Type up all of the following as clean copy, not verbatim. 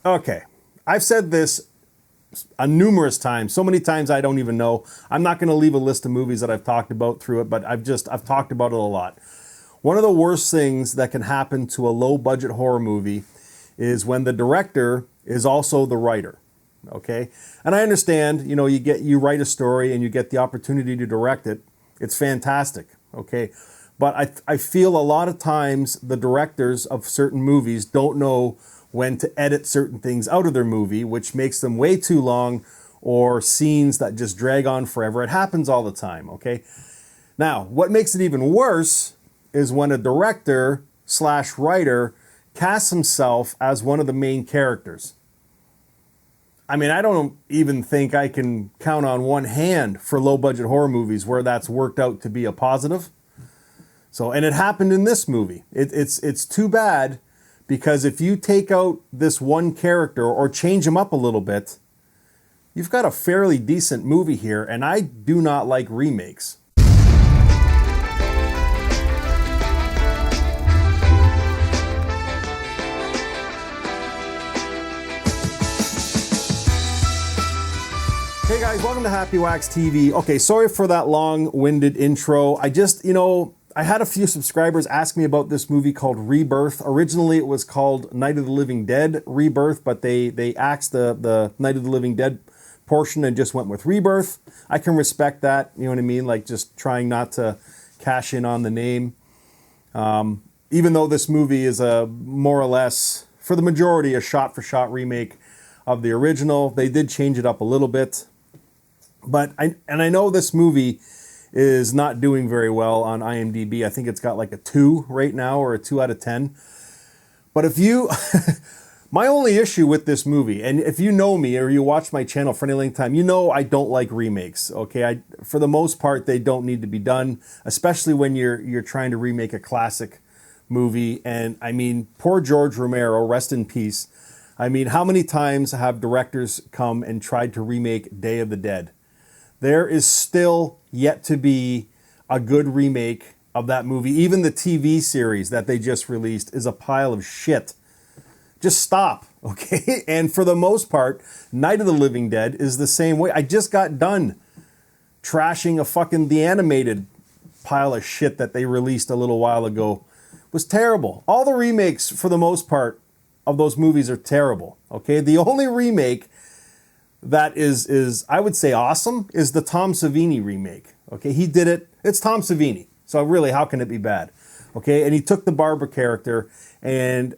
Okay, I've said this numerous times, so many times I don't even know. I'm not going to leave a list of movies that I've talked about through it, but I've talked about it a lot. One of the worst things that can happen to a low budget horror movie is when the director is also the writer. Okay, and I understand, you write a story and you get the opportunity to direct it. It's fantastic. Okay, but I feel a lot of times the directors of certain movies don't know when to edit certain things out of their movie, which makes them way too long, or scenes that just drag on forever. It happens all the time. Okay, now what makes it even worse is when a director / writer casts himself as one of the main characters. I mean, I don't even think I can count on one hand for low budget horror movies where that's worked out to be a positive. So, and it happened in this movie. It's too bad, because if you take out this one character or change him up a little bit, you've got a fairly decent movie here, and I do not like remakes. Hey guys, welcome to Happywax TV. Okay, sorry for that long-winded intro. I just, I had a few subscribers ask me about this movie called Rebirth. Originally, it was called Night of the Living Dead Rebirth, but they axed the Night of the Living Dead portion and just went with Rebirth. I can respect that, you know what I mean? Like, just trying not to cash in on the name. Even though this movie is a more or less, for the majority, a shot-for-shot remake of the original, they did change it up a little bit. But I know this movie is not doing very well on IMDb. I think it's got like a 2 right now, or a 2 out of 10. But if you, my only issue with this movie, and if you know me or you watch my channel for any length of time, you know I don't like remakes. Okay, for the most part, they don't need to be done, especially when you're trying to remake a classic movie. And I mean, poor George Romero, rest in peace. I mean, how many times have directors come and tried to remake Day of the Dead? There is still yet to be a good remake of that movie. Even the TV series that they just released is a pile of shit. Just stop, okay? And for the most part, Night of the Living Dead is the same way. I just got done trashing the animated pile of shit that they released a little while ago. It was terrible. All the remakes, for the most part, of those movies are terrible, okay? The only remake that is I would say awesome is the Tom Savini remake. Okay, he did it. It's Tom Savini, so really, how can it be bad? Okay, and he took the Barbara character, and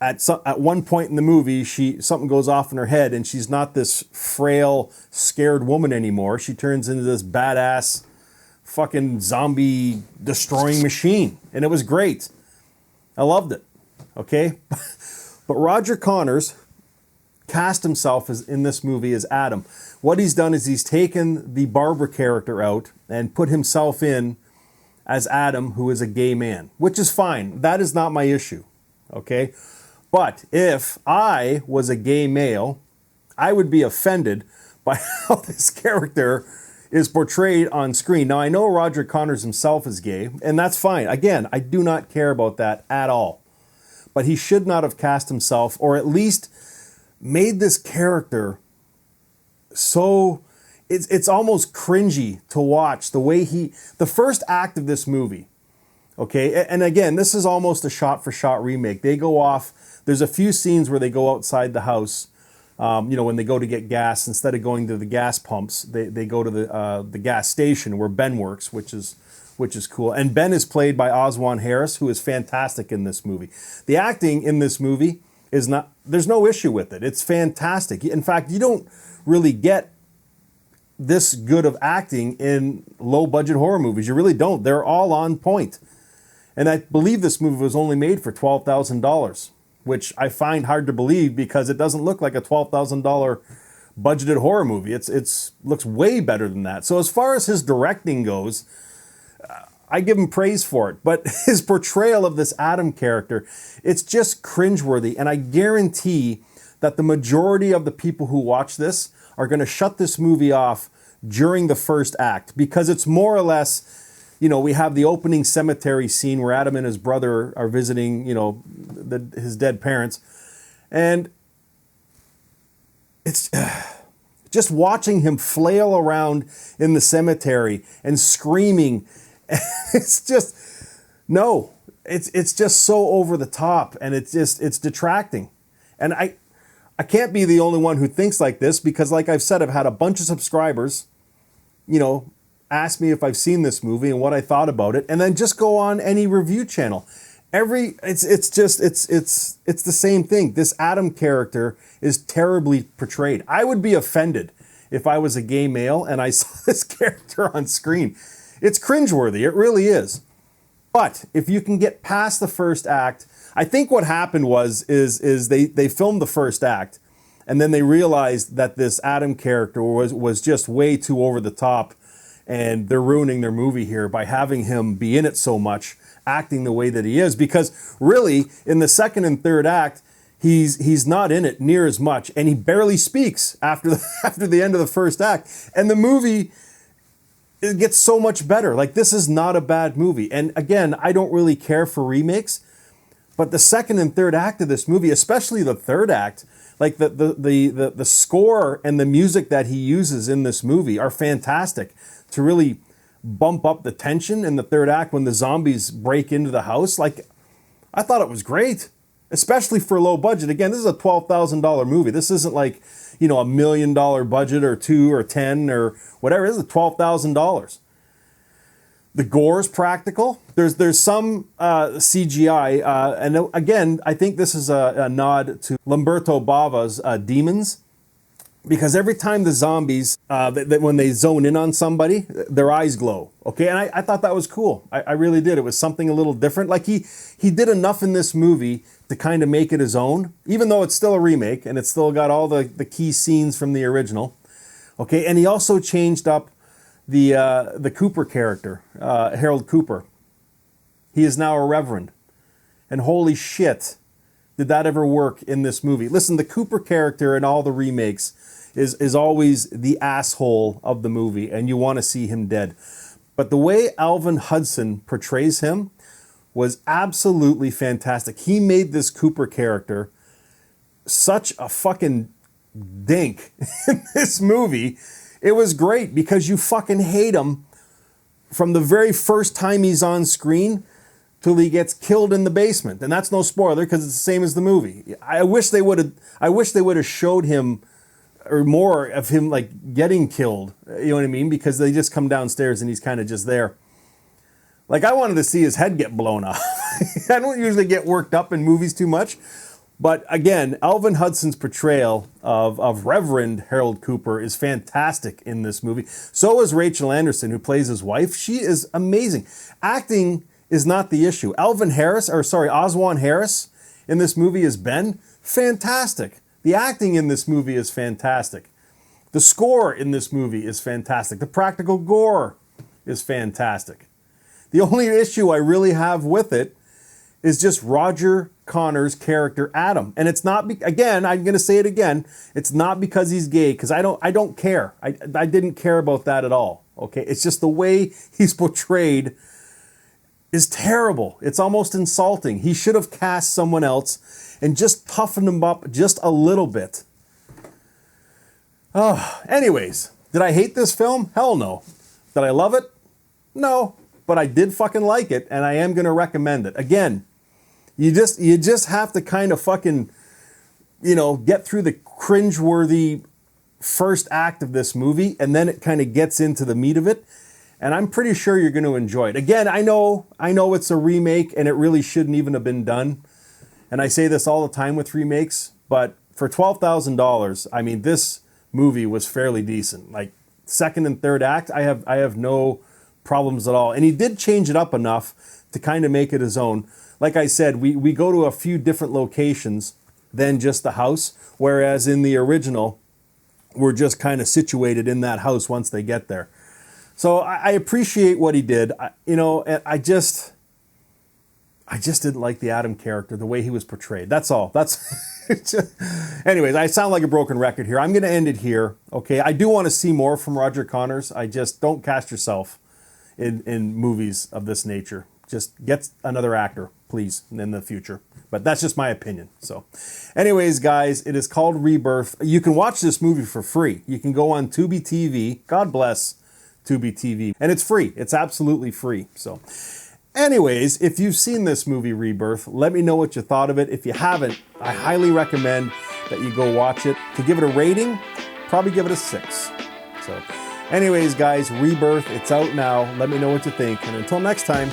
at one point in the movie, something goes off in her head, and she's not this frail, scared woman anymore. She turns into this badass, fucking zombie destroying machine, and it was great. I loved it. Okay, but Roger Connors cast himself in this movie as Adam. What he's done is he's taken the Barbara character out and put himself in as Adam, who is a gay man, which is fine. That is not my issue, okay? But if I was a gay male, I would be offended by how this character is portrayed on screen. Now, I know Roger Connors himself is gay, and that's fine. Again, I do not care about that at all. But he should not have cast himself, or at least made this character so it's almost cringy to watch the way the first act of this movie. Okay, and again, this is almost a shot-for-shot remake. They go off. There's a few scenes where they go outside the house. When they go to get gas, instead of going to the gas pumps, they go to the gas station where Ben works, which is cool. And Ben is played by Oswan Harris, who is fantastic in this movie. The acting in this movie there's no issue with it. It's fantastic. In fact, you don't really get this good of acting in low budget horror movies. You really don't. They're all on point. And I believe this movie was only made for $12,000, which I find hard to believe because it doesn't look like a $12,000 budgeted horror movie. It's looks way better than that. So as far as his directing goes, I give him praise for it, but his portrayal of this Adam character, it's just cringeworthy, and I guarantee that the majority of the people who watch this are going to shut this movie off during the first act, because it's more or less, we have the opening cemetery scene where Adam and his brother are visiting, his dead parents, and it's just watching him flail around in the cemetery and screaming. It's just, no, it's just so over the top, and it's detracting. And I can't be the only one who thinks like this, because like I've said, I've had a bunch of subscribers, ask me if I've seen this movie and what I thought about it, and then just go on any review channel. It's the same thing. This Adam character is terribly portrayed. I would be offended if I was a gay male and I saw this character on screen. It's cringeworthy. It really is. But if you can get past the first act, I think what happened is they filmed the first act, and then they realized that this Adam character was just way too over the top, and they're ruining their movie here by having him be in it so much, acting the way that he is. Because really, in the second and third act, he's not in it near as much, and he barely speaks after the end of the first act. And the movie, it gets so much better. Like, this is not a bad movie. And again, I don't really care for remakes, but the second and third act of this movie, especially the third act, like the score and the music that he uses in this movie are fantastic to really bump up the tension in the third act when the zombies break into the house. Like, I thought it was great, especially for low budget. Again, this is a $12,000 movie. This isn't like, $1 million budget or 2 or 10 or whatever. This is $12,000. The gore is practical. There's some CGI, and again, I think this is a nod to Lamberto Bava's Demons, because every time the zombies, when they zone in on somebody, their eyes glow. Okay, and I thought that was cool. I really did. It was something a little different. Like, he did enough in this movie to kind of make it his own, even though it's still a remake and it's still got all the key scenes from the original. Okay, and he also changed up the Cooper character, Harold Cooper. He is now a reverend. And holy shit, did that ever work in this movie? Listen, the Cooper character in all the remakes is always the asshole of the movie, and you want to see him dead. But the way Alvin Hudson portrays him was absolutely fantastic. He made this Cooper character such a fucking dink in this movie. It was great because you fucking hate him from the very first time he's on screen till he gets killed in the basement. And that's no spoiler because it's the same as the movie. I wish they would have showed him, or more of him, like, getting killed. You know what I mean? Because they just come downstairs and he's kind of just there. Like, I wanted to see his head get blown off. I don't usually get worked up in movies too much. But again, Alvin Hudson's portrayal of Reverend Harold Cooper is fantastic in this movie. So is Rachel Anderson, who plays his wife. She is amazing. Acting is not the issue. Oswan Harris in this movie is Ben. Fantastic. The acting in this movie is fantastic. The score in this movie is fantastic. The practical gore is fantastic. The only issue I really have with it is just Roger Connor's character, Adam. And it's not, again, I'm going to say it again, it's not because he's gay, because I don't care. I didn't care about that at all. Okay, it's just the way he's portrayed is terrible. It's almost insulting. He should have cast someone else and just toughened him up just a little bit. Oh, anyways, did I hate this film? Hell no. Did I love it? No, but I did fucking like it, and I am going to recommend it. Again, you just have to kind of fucking, get through the cringeworthy first act of this movie, and then it kind of gets into the meat of it. And I'm pretty sure you're going to enjoy it. Again, I know it's a remake, and it really shouldn't even have been done. And I say this all the time with remakes, but for $12,000, I mean, this movie was fairly decent. Like, second and third act, I have no problems at all. And he did change it up enough to kind of make it his own. Like I said, we go to a few different locations than just the house, whereas in the original, we're just kind of situated in that house once they get there. So I appreciate what he did. I just didn't like the Adam character, the way he was portrayed. That's all. Anyways, I sound like a broken record here. I'm going to end it here. Okay, I do want to see more from Roger Connors. I just don't cast yourself in movies of this nature. just get another actor, please, in the future. But that's just my opinion. So anyways, guys, it is called Rebirth. You can watch this movie for free. You can go on TUBI TV. God bless TUBI TV. And it's free. It's absolutely free. So anyways, if you've seen this movie Rebirth, let me know what you thought of it. If you haven't, I highly recommend that you go watch it. To give it a rating, probably give it a 6. So anyways, guys, Rebirth, it's out now. Let me know what you think. And until next time,